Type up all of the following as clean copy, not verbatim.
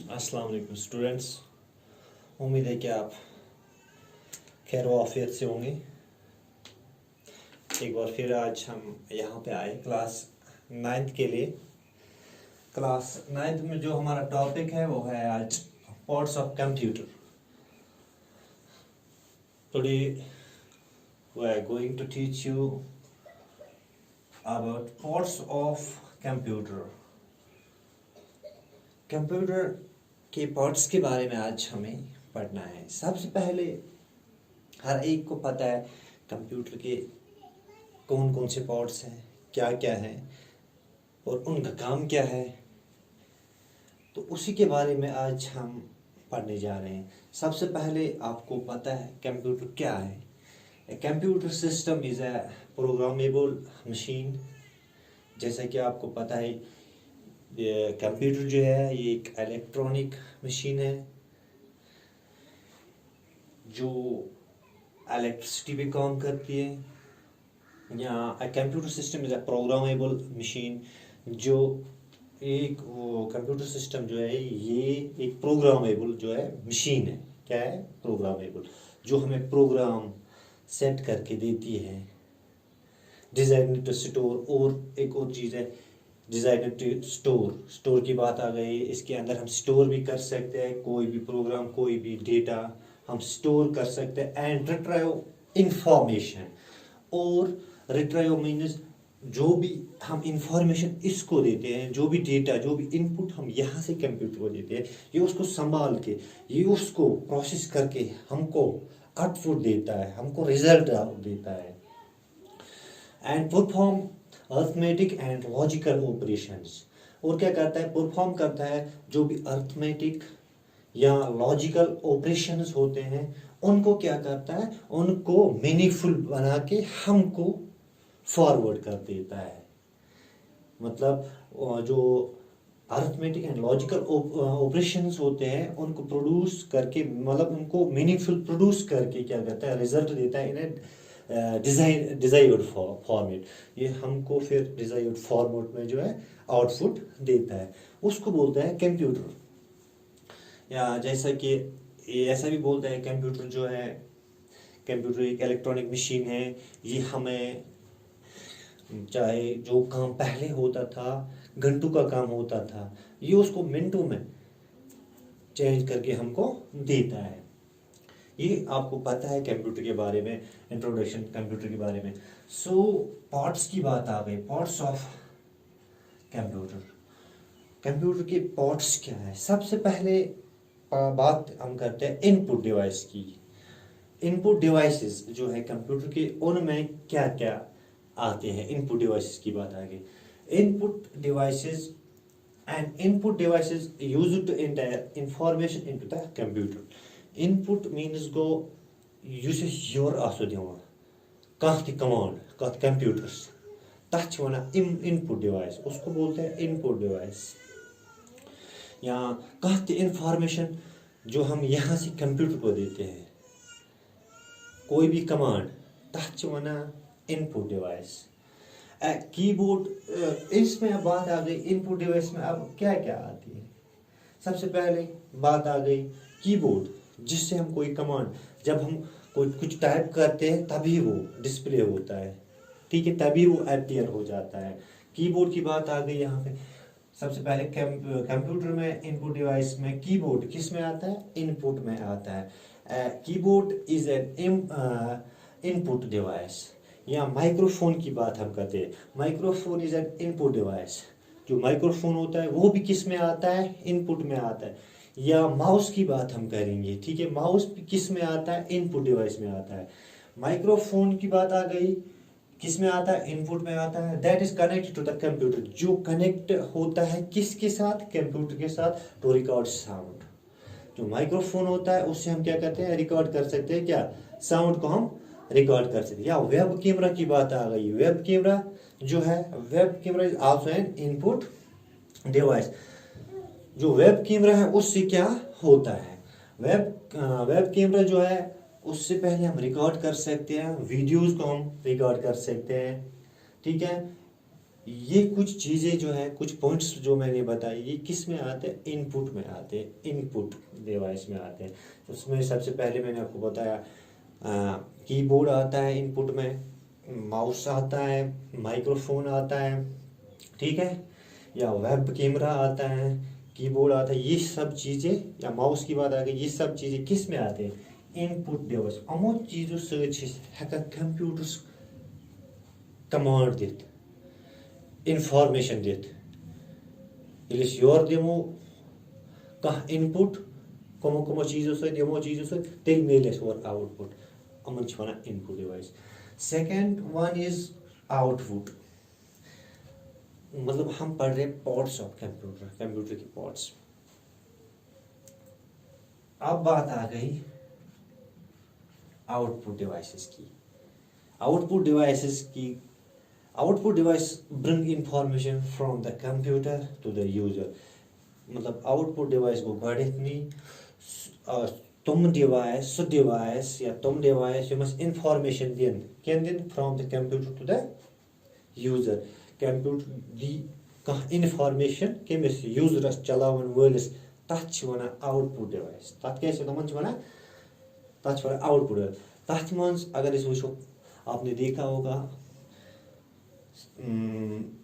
अस्सलाम वालेकुम स्टूडेंट्स। उम्मीद है कि आप खैर वाफियत से होंगे। एक बार फिर आज हम यहाँ पे आए क्लास 9th के लिए। क्लास 9th में जो हमारा टॉपिक है वो है आज parts of computer. Today we are going to teach you about parts of computer. Computer के पार्ट्स के बारे में आज हमें पढ़ना है। सबसे पहले हर एक को पता है कंप्यूटर के कौन कौन से पार्ट्स हैं, क्या क्या हैं और उनका काम क्या है, तो उसी के बारे में आज हम पढ़ने जा रहे हैं। सबसे पहले आपको पता है कंप्यूटर क्या है। A computer system is a programmable machine. जैसा कि आपको पता है कंप्यूटर जो है ये एक इलेक्ट्रॉनिक मशीन है जो इलेक्ट्रिसिटी पे काम करती है। या computer system is a programmable machine. जो एक वो कंप्यूटर सिस्टम जो है ये एक प्रोग्रामेबल जो है मशीन है। क्या है? प्रोग्रामेबल, जो हमें प्रोग्राम सेट करके देती है। डिजाइन टू स्टोर, और एक और चीज़ है डिजाइन टू स्टोर की बात आ गई। इसके अंदर हम स्टोर भी कर सकते हैं कोई भी प्रोग्राम, कोई भी डेटा हम स्टोर कर सकते हैं। एंड रिट्राइव इंफॉर्मेशन, और रिट्राइव मीन्स जो भी हम इंफॉर्मेशन इसको देते हैं, जो भी डेटा, जो भी इनपुट हम यहाँ से कंप्यूटर को देते हैं, ये उसको संभाल के, ये उसको प्रोसेस करके हमको आउटपुट देता है, हमको रिजल्ट देता है। And perform arithmetic and logical operations, और क्या करता है? परफॉर्म करता है जो भी अर्थमेटिक या लॉजिकल ऑपरेशंस होते हैं उनको क्या करता है? उनको मीनिंगफुल बना के हमको फॉरवर्ड कर देता है। मतलब जो अर्थमेटिक एंड लॉजिकल ऑपरेशंस होते हैं उनको प्रोड्यूस करके, मतलब उनको मीनिंगफुल प्रोड्यूस करके क्या करता है? रिजल्ट देता है इन डिजायर्ड फॉर्मेट। ये हमको फिर डिजायर्ड फॉर्मेट में जो है आउटपुट देता है, उसको बोलता है कंप्यूटर। या जैसा कि ऐसा भी बोलता है कंप्यूटर जो है, कंप्यूटर एक इलेक्ट्रॉनिक मशीन है। ये हमें चाहे जो काम पहले होता था, घंटों का काम होता था, ये उसको मिनटों में चेंज करके हमको देता है। ये आपको पता है कंप्यूटर के बारे में, इंट्रोडक्शन कंप्यूटर के बारे में। सो पार्ट्स की बात आ गई, पार्ट्स ऑफ कंप्यूटर। कंप्यूटर के पार्ट्स क्या है? सबसे पहले बात हम करते हैं इनपुट डिवाइस की। इनपुट डिवाइसेस जो है कंप्यूटर के, उनमें क्या क्या आते हैं? इनपुट डिवाइसेस की बात आ गई। Input devices used to enter information into the computer. Input means go use your आसो दिवान कह कमांड कथ कंप्यूटर्स, तथ वन इनपुट डिवाइस, उसको बोलते हैं इनपुट डिवाइस। या कह इंफॉर्मेशन जो हम यहाँ से कंप्यूटर को देते हैं, कोई भी कमांड, तथ वन इनपुट डिवाइस। कीबोर्ड, इसमें बात आ गई इनपुट डिवाइस में। अब क्या क्या आती है? सबसे पहले बात आ गई कीबोर्ड, जिससे हम कोई कमांड, जब हम कोई कुछ टाइप करते हैं तभी वो डिस्प्ले होता है, ठीक है, तभी वो अपीयर हो जाता है। कीबोर्ड की बात आ गई यहाँ पे। सबसे पहले कंप्यूटर में इनपुट डिवाइस में कीबोर्ड किस में आता है? इनपुट में आता है। Keyboard is an input device. या माइक्रोफोन की बात हम करते हैं, microphone is an input device. जो माइक्रोफोन होता है वो भी किस में आता है? इनपुट में आता है। या माउस की बात हम करेंगे, ठीक है, माउस किस में आता है? इनपुट डिवाइस में आता है। माइक्रोफोन की बात आ गई, किस में आता है? इनपुट में आता है। That is connected to the computer, जो कनेक्ट होता है किसके साथ? कंप्यूटर के साथ, टू रिकॉर्ड साउंड। जो माइक्रोफोन होता है उससे हम क्या करते हैं? रिकॉर्ड कर सकते हैं, क्या? साउंड को हम रिकॉर्ड कर सकते हैं। या वेब कैमरा की बात आ गई, वेब कैमरा जो है, web camera is also an input device. जो वेब कैमरा है उससे क्या होता है? वेब कैमरा जो है उससे पहले हम रिकॉर्ड कर सकते हैं, वीडियोस को हम रिकॉर्ड कर सकते हैं, ठीक है। ये कुछ चीज़ें जो है, कुछ पॉइंट्स जो मैंने बताई, ये किस में आते हैं? इनपुट में आते हैं, इनपुट डिवाइस में आते हैं। उसमें सबसे पहले मैंने आपको बताया कीबोर्ड आता है इनपुट में, माउस आता है, माइक्रोफोन आता है, ठीक है, या वेब कैमरा आता है, कीबोर्ड आता है, ये सब चीज़ें, या माउस की बात आ गई, ये सब चीज़ें किस में आते हैं? Input device. यमो चीज़ों सहित हेकान कंप्यूटर्स कमांड दित, इंफॉर्मेशन दित। यदि योर दिमो कह इनपुट कमो कमो चीज़ों सहित, यमो चीज़ों सहित, तेल मिले और आउटपुट, अमन वनान input device. Second one is output, मतलब हम पढ़ रहे पार्ट्स ऑफ कंप्यूटर, कंप्यूटर की पार्ट्स। अब बात आ गई आउटपुट डिवाइसेस की। आउटपुट डिवाइसेस की, output device bring information from the computer to the user. मतलब आउटपुट डिवाइस को गणितनी तुम डिवाइस, सु डिवाइस या तुम डिवाइस यमस इंफॉर्मेशन दिन क्या दिन from the computer to the user. Computer दी कह इंफॉर्मेशन केमिस यूजरस चलावन वलिस, तथ वना आउटपुट डिवाइस। तथ क्या तमन वना, तथ वना आउटपुट डिवाइस। तथ मंज अगर इस वो आपने देखा होगा,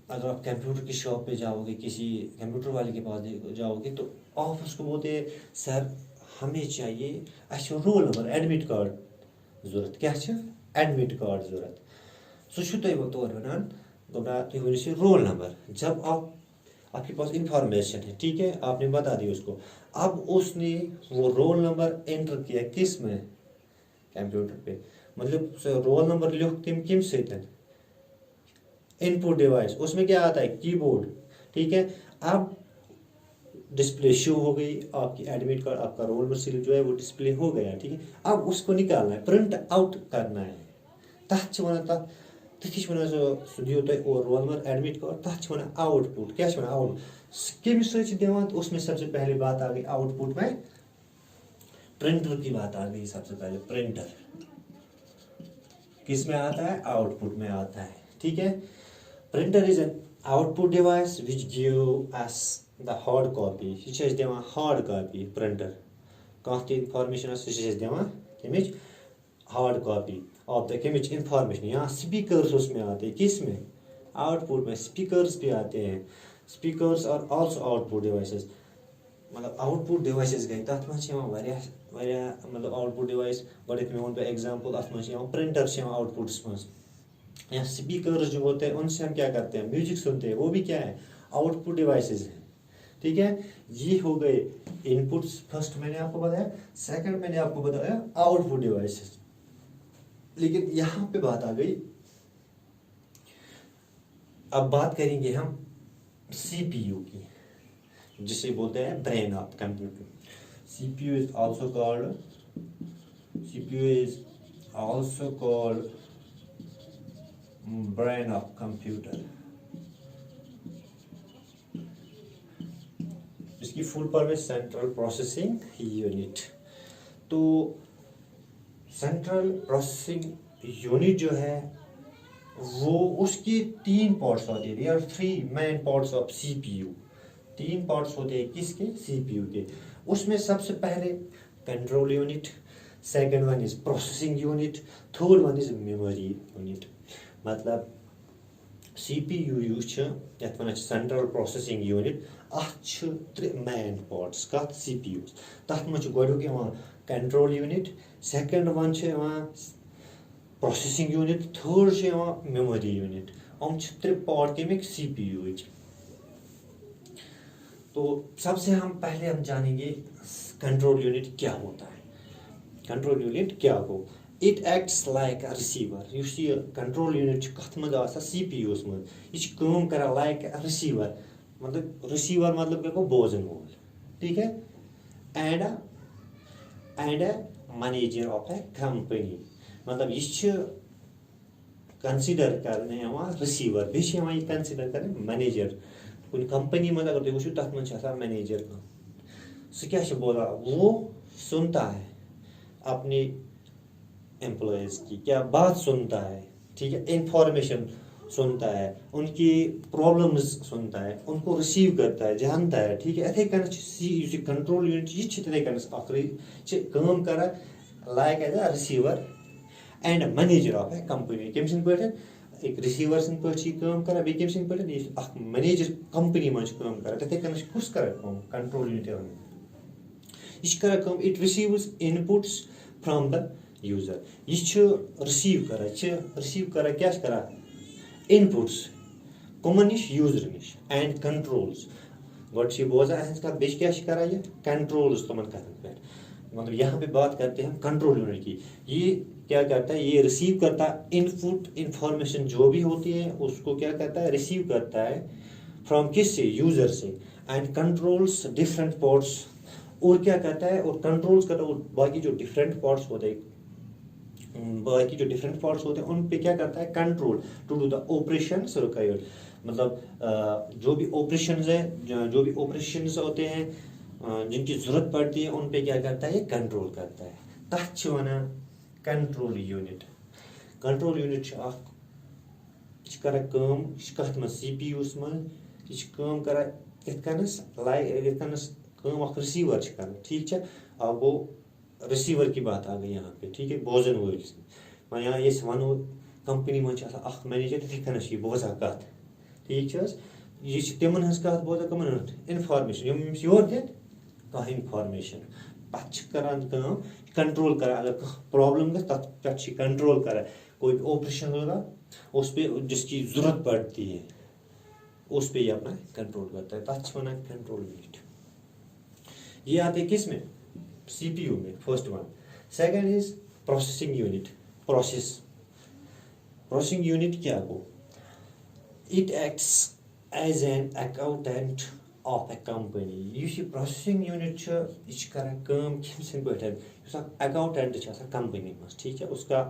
अगर आप कंप्यूटर की शॉप पे जाओगे, किसी कंप्यूटर वाले के पास जाओगे, तो आप उसको बोलते हैं सर हमें चाहिए अच्छा रोल नंबर, एडमिट कार्ड जरूरत, क्या एडमिट कार्ड जरूरत। सो तौर वन तुम रोल नंबर। जब आप आपके पास इंफॉर्मेशन है, ठीक है, आपने बता दी उसको, अब उसने वो रोल नंबर एंटर किया किस में? कंप्यूटर पे। मतलब रोल नंबर लिख तुम किम से इनपुट डिवाइस, उसमें क्या आता है? कीबोर्ड, ठीक है। अब डिस्प्ले शो हो गई, आपकी एडमिट कार्ड, आपका रोल नंबर स्लिप जो है वो डिस्प्ले हो गया, ठीक है। अब उसको निकालना है, प्रिंट आउट करना है। तथ वन तथि वन सो दियो तुम और रोल नंबर एडमिट कार्ड, तथ वन आउटपुट। क्या वन आउट कमिस दिवान? तो उसमें सबसे पहले बात आ गई आउटपुट में प्रिंटर की बात आ गई। सबसे पहले प्रिंटर किस में आता है? आउटपुट में आता है, ठीक है। Printer is an output device which give us the hard copy. ये दिवान hard copy printer। कह इंफॉर्मेशन दिवान कमिच hard copy of the कमिच इंफॉर्मेशन। यहाँ स्पीकर्स उसमें आते हैं, किस में? आउटपुट में स्पीकर्स भी आते हैं। Speakers are also output devices. मतलब आउटपुट डिवाइसेस गई तथ मतलब आउटपुट डिवाइस गो मे वो पे एग्जाम्पल, अत प्रिंटर आउटपुट्स मज, या स्पीकर्स जो होते हैं उनसे हम क्या करते हैं? म्यूजिक सुनते हैं, वो भी क्या है? आउटपुट डिवाइसेस हैं, ठीक है। ये हो गए इनपुट्स, फर्स्ट मैंने आपको बताया। सेकंड मैंने आपको बताया आउटपुट डिवाइसेस। लेकिन यहां पे बात आ गई, अब बात करेंगे हम सीपीयू की, जिसे बोलते हैं brain of computer. CPU is also called brain of computer। इसकी फुल फॉर्म है सेंट्रल प्रोसेसिंग यूनिट। तो सेंट्रल प्रोसेसिंग यूनिट जो है वो, उसकी 3 पार्ट्स होते हैं। There 3 main parts of CPU. 3 parts होते हैं किसके? सीपीयू के। उसमें सबसे पहले control unit, second one is processing unit, third one is memory unit. मतलब CPU central processing unit, a main parts कत सीपीयू। तथ मज गोडुक control unit, second one processing unit, third memory unit. हम 3 पार्ट कमिक सीपीयू। तो सबसे पहले हम जानेंगे कंट्रोल यूनिट क्या होता है। कंट्रोल यूनिट क्या हो? It acts like a receiver. इस कंट्रोल यूनिट कथ मज सीपीयू मज, यह कर लाइक अ रिसीवर। मतलब रिसीवर मतलब क्या? बोजन वोल, ठीक है। And a manager of a company. मतलब यह कंसिडर करने रिसीवर, बे कंसिडर करने मैनेजर। कुछ कंपनी में अगर तुम वो तथ मज मैनेजर, सह क्या बोला? वो सुनता है अपनी एम्प्लॉयज़ की क्या बात सुनता है, ठीक है। इंफॉर्मेशन सुनता है, उनकी प्रॉब्लम्स सुनता है, उनको रिसीव करता है, जानता है, ठीक है। इथे कन कंट्रोल यूनिट ये तिथे कन कर like as a receiver and manager of a company. कम सन पे एक रिसीवर सन पे कर बे कम सन पे मैनेजर कंपनी मज कर तथे कन कुछ कर कंट्रोल यूनिट यह कर it receives inputs from the user. यह रिसीव कर क्या कर इनपुट्स कमन नश यूजर नश एंड कंट्रोल्स गो बोजान कत बे क्या कर कंट्रोल्स तुम कथन पे। मतलब यहाँ पे बात करते हैं हम कंट्रोल यूनिट की। ये क्या करता है, ये रिसीव करता है इनपुट इंफॉर्मेशन जो भी होती है उसको क्या करता है, रिसीव करता है फ्रॉम किस से, यूजर से, एंड कंट्रोल्स डिफरेंट पार्ट्स। और क्या करता है, और कंट्रोल्स करता है और बाकी जो डिफरेंट पार्ट्स होते हैं, बाकी जो डिफरेंट पार्ट्स होते हैं उन पे क्या करता है, control to do the operation required. मतलब जो भी ऑपरेशंस है, जो भी ऑपरेशंस होते हैं जिनकी जरूरत पड़ती है उन पे क्या करता है, ये कंट्रोल करता है। तथ वनान कंट्रोल यूनिट। कंट्रोल यूनिट कर कत म CPU मज यह कर रिसीवर कर, ठीक है। अब वो रिसीवर की बात आ गई यहाँ पे, ठीक है, बोजन वो यहाँ ये वनो कंपनी मज मैनेजर तथे कन बोजा कत, ठीक है। यह तिमन हज कत बोजा कमन इनफॉर्मेशन योर दिन कह इनफॉर्मेशन पे कंट्रोल कर। अगर प्रॉब्लम गई तथ पे कंट्रोल कर, कोई भी ऑपरेशन होगा उस पर जिसकी जरूरत पड़ती है उस पर ये अपना कंट्रोल करता है, तथ वनान कंट्रोल यूनिट। ये आते किस में, CPU में, first one. Second is processing unit. Processing unit क्या हो, it acts as an accountant of a company. यह प्रोसेसिंग यूनिट यह कर कम सन पे अकाउंटेंट कंपनी में, ठीक है। उसका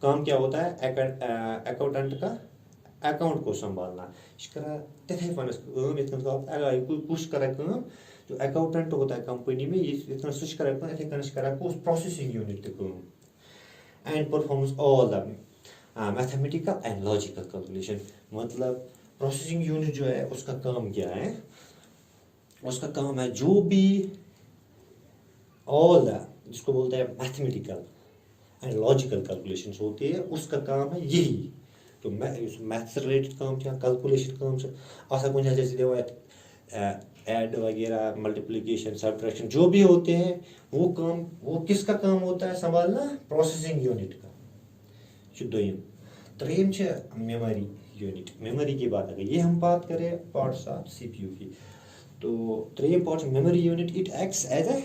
काम क्या होता है, अकाउंटेंट का अकाउंट को संभालना। यह कर तथे पनस कुछ कर जो अकाउंटेंट होता है कंपनी में, ये सह कर processing unit and performs all the mathematical and logical calculation. मतलब प्रोसेसिंग यूनिट जो है उसका काम क्या है, उसका काम है जो भी ऑल द जिसको बोलते हैं मैथमेटिकल एंड लॉजिकल कैलकुलेशंस होती है, उसका काम है यही। तो मैथ्स रिलेटेड काम कैलकुलेशन काम कुछ जैसे ऐड वगैरह, मल्टीप्लिकेशन, सब्ट्रैक्शन जो भी होते हैं वो काम, वो किसका काम होता है, संभालना प्रोसेसिंग यूनिट का। दोम त्रेम मेमोरी यूनिट। मेमोरी की बात अगर ये हम बात करें पार्ट्स ऑफ CPU की, तो त्रेम part memory unit it acts as a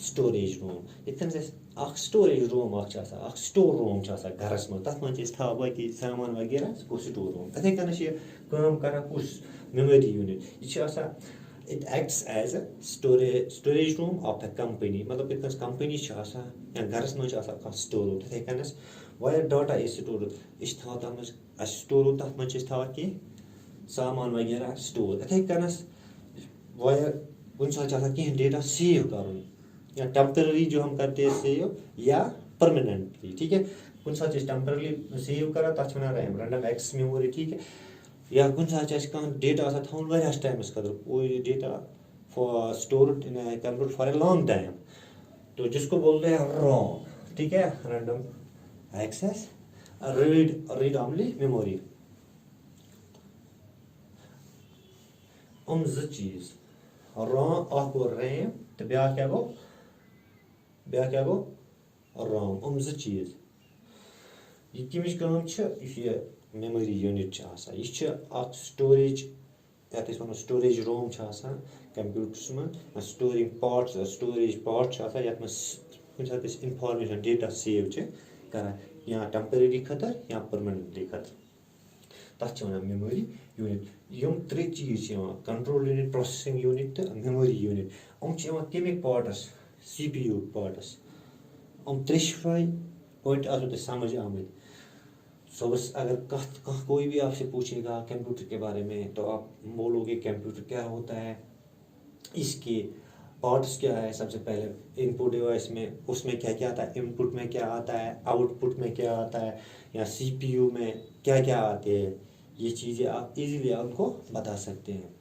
storage room. इतन स्टोरेज रूम स्टोर रूम घरस मज, तथ मज बाकी सामान वगैरह स्टोर रूम। इथे कन कर मेमोरी यूनिट। यह it acts as a storage room of the company. मतलब इत कंपनी या घरस मज स्टोर रूम, तथे कन वाया डाटा स्टोर तथ स्टोर तथ मज कह सामान वगैरह स्टोर। इथे कन वाया कुछ कह डेटा सेव कर, या टेम्पररी जो हम करते हैं सेव, या परमानेंटली, ठीक है। कुछ टेम्परली सेव कर तथ रैंडम एक्सेस मेमोरी, ठीक है। या कुछ डेटा थोन टाइमस खतर, कोई data store computer for a long time, तो जिसको बोलते हैं रोम, ठीक है, random access read only memory. चीज रोम गो रैम तो ब्या क्या गो रोम। चीज यह कमिश मेमोरी यूनिट यह स्टोरेज, ये वो स्टोरेज रूम कंप्यूटर्स में, स्टोरिंग पार्ट्स स्टोरेज पार्ट ये इंफॉर्मेशन डेटा सेव कर, या टेम्पररी खतर या परमानेंटली खतर, तथ मेमोरी यूनिट। यम त्रे चीज कंट्रोल यूनिट, प्रोसेसिंग यूनिट तो मेमोरी यूनिट। कमिक पार्टस, CPU पार्टस। त्रेशवाई पॉइंट आसो तो समझ आमद। सुबह अगर कोई भी आपसे पूछेगा कंप्यूटर के बारे में, तो आप बोलोगे कंप्यूटर क्या होता है, इसके पार्ट्स क्या है, सबसे पहले इनपुट डिवाइस में उसमें क्या क्या आता है, इनपुट में क्या आता है, आउटपुट में क्या आता है, या सीपीयू में क्या क्या आते हैं, ये चीज़ें आप इजीली उनको बता सकते हैं।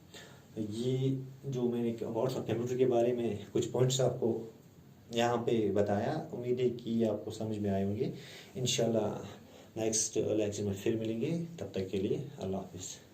ये जो मैंने व्हाट्सएप कंप्यूटर के बारे में कुछ पॉइंट्स आपको यहाँ पे बताया, उम्मीद है कि आपको समझ में आए होंगे। इंशाल्लाह नेक्स्ट लेक्चर में फिर मिलेंगे, तब तक के लिए अल्लाह हाफिज़।